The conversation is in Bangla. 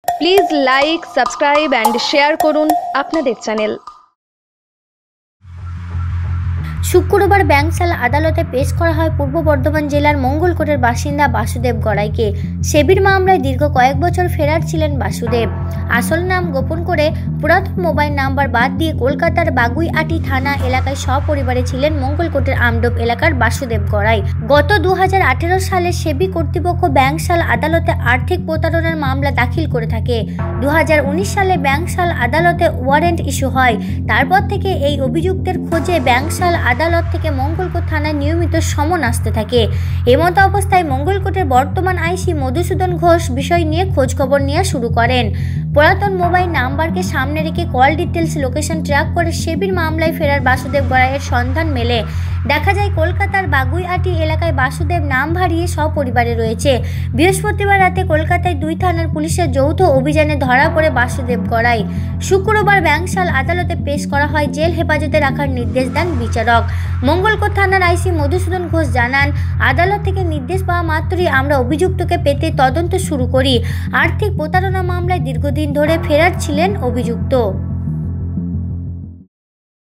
Please like, subscribe and share করুন আপনাদের চ্যানেল। শুক্রবার ব্যাংশাল আদালতে পেশ করা হয় পূর্ব বর্ধমান জেলার মঙ্গলকোটের বাসিন্দা বাসুদেব গড়াইকে। সেবির মামলায় দীর্ঘ কয়েক বছর ফেরার ছিলেন বাসুদেব। আসল নাম গোপন করে পুরাতন মোবাইল নাম্বার বাদ দিয়ে কলকাতার বাগুইআটি থানা এলাকায় সপরিবারে ছিলেন মঙ্গলকোটের আমডোব এলাকার বাসুদেব গড়াই। গত 2018 সালে সেবি কর্তৃপক্ষ ব্যাংশাল আদালতে আর্থিক প্রতারণার মামলা দাখিল করে থাকে। 2019 সালে ব্যাংশাল আদালতে ওয়ারেন্ট ইস্যু হয়। তারপর থেকে এই অভিযুক্তের খোঁজে ব্যাংশাল আদালত থেকে মঙ্গলকোট থানায় নিয়মিত সমন আসতে থাকে। এমতো অবস্থায় মঙ্গলকোটের বর্তমান আইসি মধুসূদন ঘোষ বিষয় নিয়ে খোঁজখবর নেওয়া শুরু করেন। পুরাতন মোবাইল নাম্বারকে সামনে রেখে কল ডিটেলস লোকেশন ট্র্যাক করে সেবির মামলায় ফেরার বাসুদেব গড়াইয়ের সন্ধান মেলে। দেখা যায় কলকাতার বাগুইআটি এলাকায় বাসুদেব নাম হারিয়ে সপরিবারে রয়েছে। বৃহস্পতিবার রাতে কলকাতায় 2 থানার পুলিশের যৌথ অভিযানে ধরা পড়ে বাসুদেব গড়াই। শুক্রবার ব্যাংশাল আদালতে পেশ করা হয়। জেল হেফাজতে রাখার নির্দেশ দেন বিচারক। মঙ্গলকোট থানার আইসি মধুসূদন ঘোষ জানান, আদালত থেকে নির্দেশ পাওয়া মাত্রই আমরা অভিযুক্তকে পেতে তদন্ত শুরু করি। আর্থিক প্রতারণা মামলায় দীর্ঘদিন ধরে ফেরার ছিলেন অভিযুক্ত।